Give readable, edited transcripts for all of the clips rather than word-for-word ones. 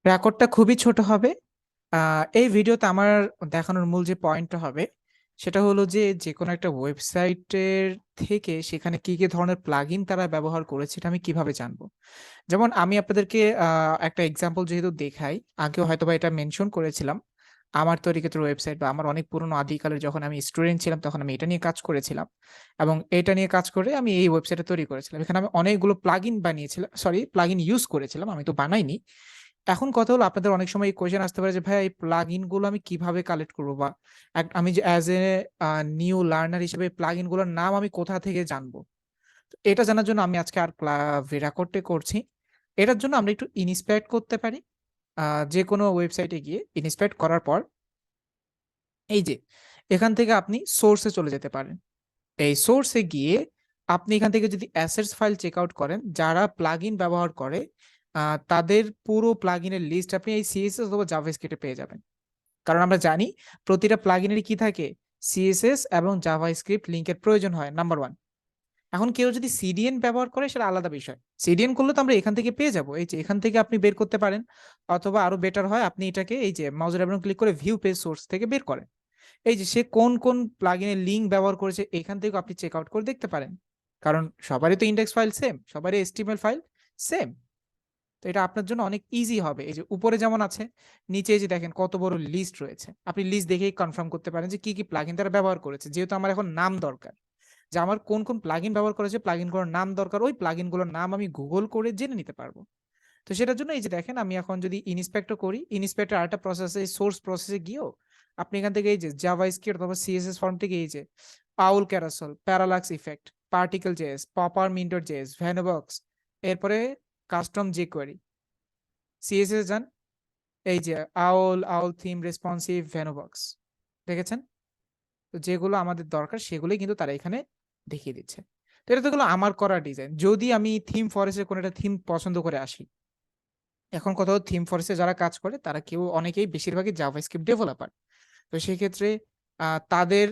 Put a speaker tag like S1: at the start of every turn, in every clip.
S1: রেকর্ডটা খুবই ছোট হবে। এই ভিডিওতে আমার দেখানোর মূল যে পয়েন্টটা হবে, সেটা হলো যে, যেকোনো একটা ওয়েবসাইটের থেকে সেখানে কি ধরনের প্লাগইন তারা ব্যবহার করেছে, এটা আমি কিভাবে জানবো? যেমন আমি আপনাদেরকে একটা এক্সাম্পল যেহেতু দেখাই, আগেও হয়তোবা এটা মেনশন করেছিলাম। আমার তৈরিকৃত ওয়েবসাইট বা আমার অনেক পুরনো আদিকালে যখন আমি স্টুডেন্ট ছিলাম, তখন আমি এটা নিয়ে কাজ করেছিলাম। এবং এটা নিয়ে কাজ করে আমি এই ওয়েবসাইটটা তৈরি করেছিলাম। এখানে আমি অনেকগুলো প্লাগইন বানিয়েছিলাম, সরি প্লাগইন ইউজ করেছিলাম। আমি তো বানাইনি। এখন কথা হলো আপনাদের অনেক সময় এই কোয়েশ্চেন আসতে পারে যে, "ভাইয়া এই প্লাগইন গুলো আমি কিভাবে কালেক্ট করব?" বা আমি যে অ্যাজ এ নিউ লার্নার হিসেবে প্লাগইন গুলোর নাম আমি কোথা থেকে জানবো? তো এটা জানার জন্য আমি আজকে আর ভেরাকোডে করছি। এটার জন্য আমরা একটু ইনস্পেক্ট করতে পারি। আ যেকোনো ওয়েবসাইটে গিয়ে ইনস্পেক্ট করার পর এই যে এখান থেকে আপনি সোর্স এ চলে যেতে পারেন। এই সোর্স এ গিয়ে আপনি এখান থেকে যদি অ্যাসেটস ফাইল চেক আউট করেন, যারা প্লাগইন ব্যবহার করে আ তাদের পুরো প্লাগইনের লিস্ট আপনি এই সিএসএস অথবা জাভাস্ক্রিপ্ট এ পেয়ে যাবেন। কারণ আমরা জানি প্রতিটা প্লাগইনেরই কি থাকে? সিএসএস এবং জাভাস্ক্রিপ্ট লিঙ্কের প্রয়োজন হয়, নাম্বার 1। এখন কেউ যদি সিডিএন ব্যবহার করে সেটা আলাদা বিষয়। সিডিএন করলে তো আমরা এখান থেকে পেয়ে যাবো। এই যে এখান থেকে আপনি বের করতে পারেন। অথবা আরো বেটার হয় আপনি এটাকে এই যে মাউসের ডাবল ক্লিক করে ভিউ পেজ সোর্স থেকে বের করেন। এই যে সে কোন প্লাগইনের লিঙ্ক ব্যবহার করেছে এখান থেকেও আপনি চেক আউট করে দেখতে পারেন। কারণ সবারই তো ইনডেক্স ফাইল সেম, সবারই HTML ফাইল সেম। তো এটা আপনার জন্য অনেক ইজি হবে। এই যে উপরে যেমন আছে, নিচে এই যে দেখেন কত বড় লিস্ট রয়েছে। আপনি লিস্ট দেখেই কনফার্ম করতে পারেন যে কি প্লাগইন তারা ব্যবহার করেছে। যেহেতু আমার এখন নাম দরকার। যে আমার কোন প্লাগইন ব্যবহার করেছে, প্লাগইন গুলোর নাম দরকার। ওই প্লাগইন গুলোর নাম আমি গুগল করে জেনে নিতে পারবো। তো সেটার জন্য এই যে দেখেন আমি এখন যদি ইনস্পেক্টও করি, ইনস্পেক্টর আরেকটা প্রসেস এই সোর্স প্রসেসে গিয়েও আপনি এখান থেকে এই যে জাভাস্ক্রিপ্ট অথবা সিএসএস ফর্ম থেকে এই যে পাউল carousel, parallax effect, particle JS, popper মিন্টর জেএস, ভ্যানোবক্স, এরপরে কাস্টম jQuery, সিএসএস যান, এই যে আউল থিম রেসপন্সিভ ভ্যানোবক্স। দেখেছেন? তো যেগুলো আমাদের দরকার সেগুলোই কিন্তু তারা এখানে দেখিয়ে দিচ্ছে। তো এটা তো গেলো আমার করা ডিজাইন। যদি আমি থিম ফরেস্টের কোনো একটা থিম পছন্দ করে আসি, এখন কথা হলো থিম ফরেস্টে যারা কাজ করে তারা অনেকেই বেশিরভাগই জাভাস্ক্রিপ্ট ডেভেলপার। তো সেক্ষেত্রে তাদের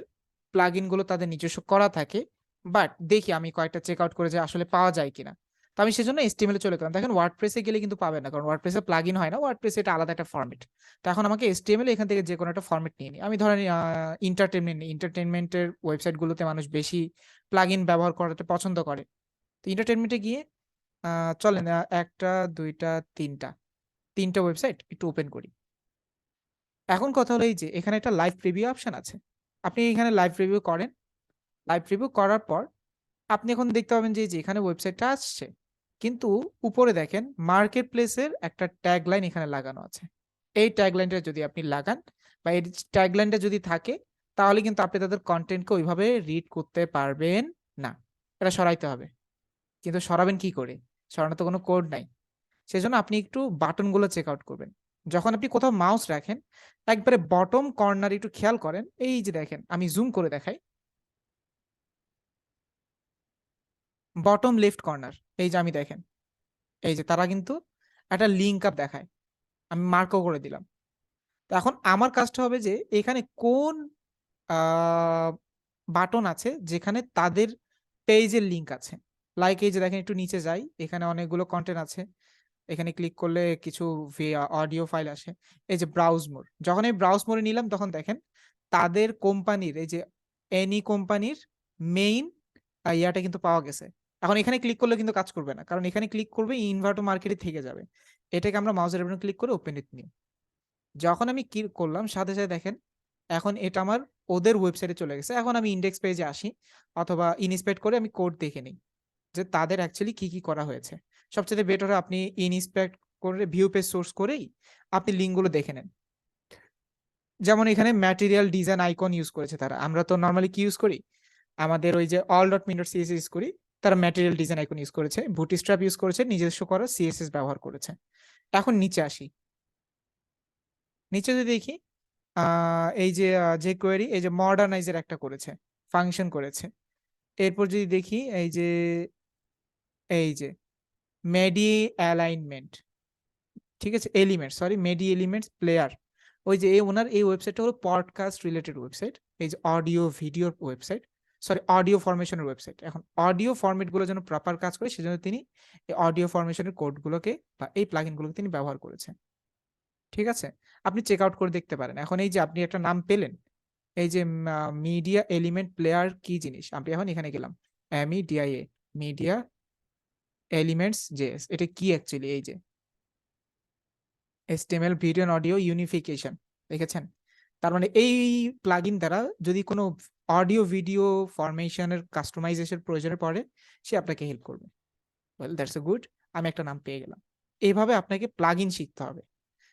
S1: প্লাগইন গুলো তাদের নিজস্ব করা থাকে। বাট দেখি আমি কয়েকটা চেক আউট করে যে আসলে পাওয়া যায় কিনা। তো আমি সেজন্য HTML এ চলে গেলাম। দেখেন ওয়ার্ডপ্রেস এ গেলে কিন্তু পাবেন না। কারণ ওয়ার্ডপ্রেস এ প্লাগইন হয় না। ওয়ার্ডপ্রেস এটা আলাদা একটা ফরম্যাট। তো এখন আমাকে HTML এখান থেকে যেকোনো একটা ফরম্যাট নিয়ে নিই। আমি ধরেন এন্টারটেইনমেন্ট নিই। এন্টারটেইনমেন্ট এর ওয়েবসাইট গুলোতে মানুষ বেশি প্লাগইন ব্যবহার করতে পছন্দ করে। তো এন্টারটেইনমেন্ট এ গিয়ে আ চলেন ১ টা ২ টা ৩ টা। ৩ টা ওয়েবসাইট একটু ওপেন করি। এখন কথা হলো এই যে এখানে একটা লাইভ প্রিভিউ অপশন আছে। আপনি এখানে লাইভ প্রিভিউ করেন। লাইভ প্রিভিউ করার পর আপনি এখন দেখতে পাবেন যে, এই যে এখানে ওয়েবসাইটটা আসছে। কিন্তু উপরে দেখেন মার্কেট প্লেসের একটা ট্যাগলাইন এখানে লাগানো আছে। এই ট্যাগলাইনটা যদি আপনি লাগান বা এই ট্যাগলাইনটা যদি থাকে, তাহলে কিন্তু আপনি তাদের কনটেন্টকে ওইভাবে রিড করতে পারবেন না। এটা সরাইতে হবে। কিন্তু সরাবেন কি করে? সরানোর তো কোনো কোড নাই। সেজন্য আপনি একটু বাটনগুলো চেক আউট করবেন। যখন আপনি কোথাও মাউস রাখেন, একবারে বটম কর্নারে একটু খেয়াল করেন। এই যে দেখেন, আমি জুম করে দেখাই। বটম লেফট কর্নার, এই যে আমি দেখেন, এই যে তারা কিন্তু একটা লিঙ্ক আপ দেখায়। আমি মার্কও করে দিলাম। তো এখন আমার কাজটা হবে যে এখানে কোন আ বাটন আছে যেখানে তাদের পেজের লিঙ্ক আছে। লাইক এই যে দেখেন একটু নিচে যাই, এখানে অনেকগুলো কনটেন্ট আছে। এখানে ক্লিক করলে কিছু অডিও ফাইল আসে। এই যে ব্রাউজ মোর। যখন আমি ব্রাউজ মোরে নিলাম তখন দেখেন তাদের কোম্পানির এই যে এনি কোম্পানির মেইন ইয়াটা কিন্তু পাওয়া গেছে। এখন এখানে ক্লিক করলে কিন্তু কাজ করবে না। কারণ এখানে ক্লিক করবে ইনভার্টো মার্কেটে থেকে যাবে। এটাকে আমরা মাউসের বাটনে ক্লিক করে ওপেন ইট নিই। যখন আমি ক্লিক করলাম সাথে দেখেন এখন এটা আমার ওদের ওয়েবসাইটে চলে গেছে। এখন আমি ইনডেক্স পেজে আসি অথবা ইনস্পেক্ট করে আমি কোড দেখে নিই। যে তাদের অ্যাকচুয়ালি কি করা হয়েছে। সবচাইতে বেটার হয় আপনি ইনস্পেক্ট করে ভিউ পেজ সোর্স করেই আপনি লিঙ্ক গুলো দেখে নেন। যেমন এখানে ম্যাটেরিয়াল ডিজাইন আইকন ইউজ করেছে তারা। আমরা তো নরমালি কি ইউজ করি? আমাদের ওই যে all.min.css ইউজ করি। তারা ম্যাটেরিয়াল ডিজাইন আইকন ইউজ করেছে, বুটস্ট্র্যাপ ইউজ করেছে, নিজস্ব করা CSS ব্যবহার করেছে। এখন নিচে আসি। নিচে যদি দেখি এই যে যে কোয়েরি এই যে মডার্নাইজের একটা করেছে, ফাংশন করেছে। এরপর যদি দেখি এই যে মেডি অ্যালাইনমেন্ট, ঠিক আছে? Elements, sorry media elements player. ওই যে ওনার এই ওয়েবসাইটটা হলো পডকাস্ট রিলেটেড ওয়েবসাইট। এই যে অডিও ভিডিওর ওয়েবসাইট, সরি অডিও ফরমেশনের ওয়েবসাইট। এখন অডিও ফরম্যাট গুলো যেন প্রপার কাজ করে সেজন্য তিনি এই অডিও ফরমেশনের কোড গুলোকে বা এই প্লাগইন গুলোকে তিনি ব্যবহার করেছেন। ঠিক আছে? আপনি চেক আউট করে দেখতে পারেন। এখন এই যে আপনি একটা নাম পেলেন, এই যে মিডিয়া এলিমেন্ট প্লেয়ার কি জিনিস? আমি এখন এখানে গেলাম। MEDIA মিডিয়া এলিমেন্টস জেএস এটা কি অ্যাকচুয়ালি? এই যে HTML video and audio unification দেখেছেন? তার মানে এই প্লাগইন দ্বারা যদি কোনো অডিও ভিডিও ফরমেশন এর কাস্টমাইজেশন প্রয়োজনে পড়ে, সে আপনাকে হেল্প করবে। Well that's a good. আমি একটা নাম পেয়ে গেলাম। এভাবে আপনাকে প্লাগইন শিখতে হবে।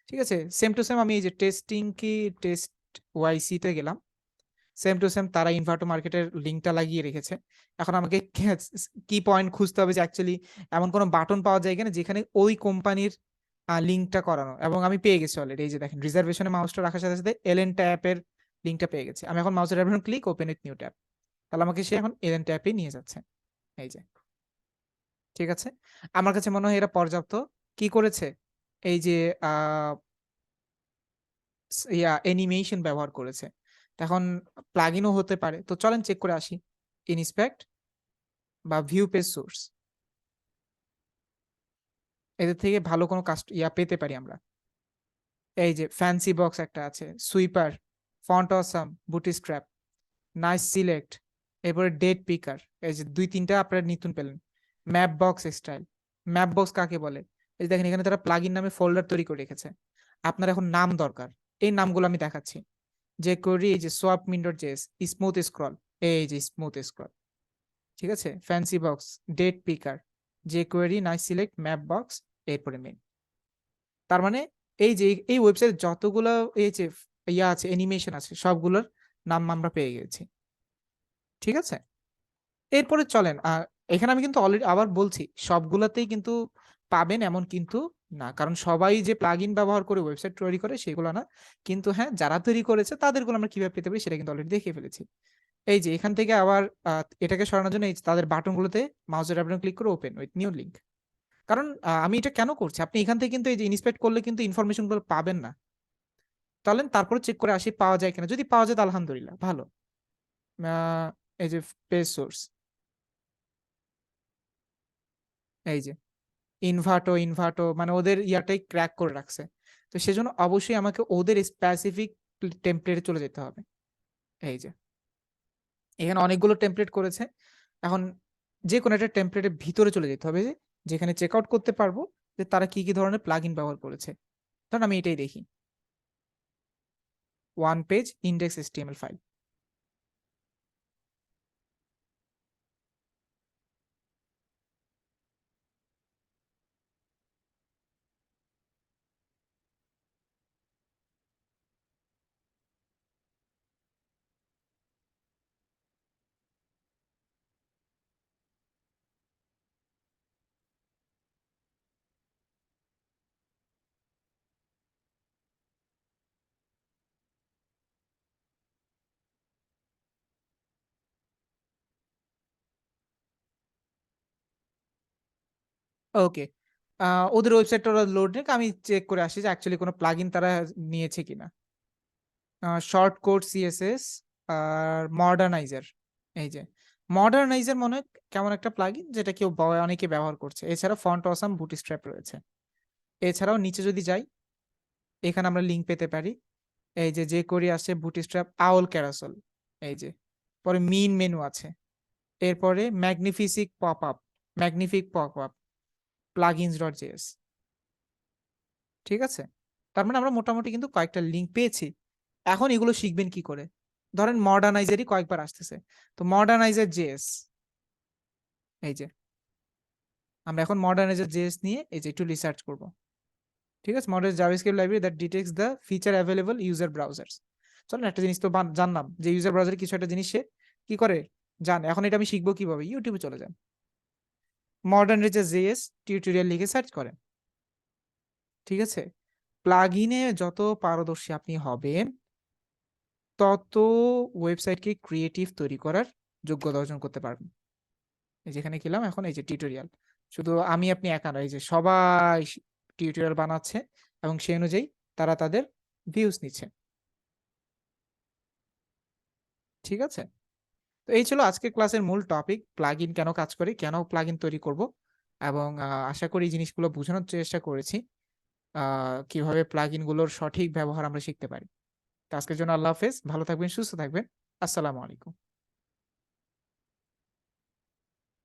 S1: ঠিক আছে? সেম টু সেম আমি এই যে টেস্টিং কি টেস্ট ওয়াইসি তে গেলাম। সেম টু সেম তারা ইনভার্টো মার্কেটের লিঙ্কটা লাগিয়ে রেখেছে। এখন আমাকে কি পয়েন্ট খুঁজতে হবে যে অ্যাকচুয়ালি এমন কোনো বাটন পাওয়া যায় কিনা যেখানে ওই কোম্পানির লিঙ্কটা করানো এবং আমি পেয়ে গেছি অলরেডি। এই যে দেখেন রিজার্ভেশনে মাউসটা রাখার সাথে, সাথে এলএন ট্যাপের লিঙ্কটা পেয়ে গেছি। আমি এখন মাউসের right button click open with new tab. তাহলে আমাকে সে এখন এলএন ট্যাপে নিয়ে যাচ্ছে। এই যে। ঠিক আছে? আমার কাছে মনে হয় এরা পর্যাপ্ত কি করেছে? এই যে আ অ্যানিমেশন ব্যবহার করেছে। তো এখন প্লাগইনও হতে পারে। তো চলেন চেক করে আসি। ইনস্পেক্ট বা ভিউ পেজ সোর্স। এদের থেকে ভালো কোনো পেতে পারি আমরা। এই যে ফ্যান্সি বক্স একটা আছে, sweeper, font awesome, bootstrap, nice select, এরপরে ডেট পিকার। এই যে ২-৩ টা আপনারা নতুন পেলেন। Map box style. Map box কাকে বলে? এই যে দেখেন এখানে তারা প্লাগইন নামে ফোল্ডার তৈরি করে রেখেছে। আপনার এখন নাম দরকার। এই নামগুলো আমি দেখাচ্ছি। যে কোয়েরি এই যে সোয়াপ উইন্ডোর জেস, স্মুথ স্ক্রল, এই যে স্মুথ স্ক্রল। ঠিক আছে? ফ্যান্সি বক্স, ডেট পিকার, যে query, nice select, map box, এরপরে মেইন। তার মানে এই যে এই ওয়েবসাইটে যতগুলো এই যে আছে অ্যানিমেশন আছে সবগুলোর নাম আমরা পেয়ে গেছি। ঠিক আছে? এরপরে চলেন এখানে আমি কিন্তু অলরেডি আবার বলছি সবগুলাতেই কিন্তু পাবেন এমন কিন্তু না। কারণ সবাই যে প্লাগইন ব্যবহার করে ওয়েবসাইট তৈরি করে সেগুলো না। কিন্তু হ্যাঁ, যারা তৈরি করেছে তাদেরগুলো আমরা কিভাবে পেতে পারি সেটা কিন্তু অলরেডি দেখিয়ে ফেলেছি। এই যে এখান থেকে আবার এটাকে সরানোর জন্য এই যে তাদের বাটনগুলোতে মাউসের রাইট বাটন ক্লিক করে ওপেন উইথ নিউ লিঙ্ক। কারণ আমি এটা কেন করছি? আপনি এখান থেকে কিন্তু এই যে ইন্সপেক্ট করলে কিন্তু ইনফরমেশন গুলো পাবেন না। চলেন তারপরে চেক করে আসি পাওয়া যায় কিনা। যদি পাওয়া যায় তো আলহামদুলিল্লাহ ভালো। আ এই যে পেজ সোর্স এই যে ইনভার্টো মানে ওদের ইয়াটাই ক্র্যাক করে রাখছে। তো সেজন্য অবশ্যই আমাকে ওদের স্পেসিফিক টেমপ্লেটে চলে যেতে হবে। এই যে এখানে অনেকগুলো টেমপ্লেট করেছে। এখন যেকোনো একটা টেমপ্লেটের ভিতরে চলে যেতে হবে যে, যেখানে চেক আউট করতে পারবো যে তারা কি, কি ধরনের প্লাগইন ব্যবহার করেছে। ধরেন আমি এটাই দেখি। One page index HTML file. Okay. আ ওদের ওয়েবসাইটটা ওরা লোড নিক। আমি চেক করে আসি যে অ্যাকচুয়ালি কোন প্লাগইন তারা নিয়েছে কিনা। শর্ট কোড CSS আর মডার্নাইজার। এই যে মডার্নাইজার মনে হয় কেমন একটা প্লাগইন যেটা কেউ অনেকে ব্যবহার করছে। এছাড়া ফন্ট অসাম, বুটস্ট্র্যাপ রয়েছে। এছাড়াও নিচে যদি যাই, এখানে আমরা লিঙ্ক পেতে পারি। এই যে jQuery আছে, বুটস্ট্র্যাপ, আউল ক্যারাসল। এই যে। পরে মিন মেনু আছে। এরপরে ম্যাগনিফিক পপআপ, plugins.js। ঠিক আছে? তার মানে আমরা মোটামুটি কিন্তু কয়েকটা লিঙ্ক পেয়েছি। এখন এগুলো শিখবেন কি করে? ধরেন মডার্নাইজারই কয়েকবার আসতেছে। তো মডার্নাইজার জেএস এই যে আমরা এখন মডার্নাইজার জেএস নিয়ে এই যে একটু রিসার্চ করব। ঠিক আছে? Modern JavaScript library that detects the feature available user browsers. চলেন একটা জিনিস তো জানলাম যে ইউজার ব্রাউজারে কিছু একটা জিনিস সে কি করে জানে। এখন এটা আমি শিখবো কিভাবে? ইউটিউবে চলে যান। মডার্নাইজার জেএস টিউটোরিয়াল লিখে সার্চ করেন। ঠিক আছে? প্লাগইনে যত পারদর্শী আপনি হবেন তত ওয়েবসাইটকে ক্রিয়েটিভ তৈরি করার যোগ্যতা অর্জন করতে পারবেন। এই যেখানে গেলাম এখন এই যে টিউটোরিয়াল। শুধু আমি আপনি একা নয়, এই যে সবাই টিউটোরিয়াল বানাচ্ছে এবং সেই অনুযায়ী তারা তাদের ভিউজ নিচ্ছে। ঠিক আছে? তো এই ছিল আজকের ক্লাসের মূল টপিক প্লাগইন কেন কাজ করে, কেন প্লাগইন তৈরি করব এবং আশা করি এই জিনিসগুলো বোঝানোর চেষ্টা করেছি। আ কিভাবে প্লাগইন গুলোর সঠিক ব্যবহার আমরা শিখতে পারি। তো আজকের জন্য আল্লাহ হাফেজ। ভালো থাকবেন, সুস্থ থাকবেন। আসসালামু আলাইকুম।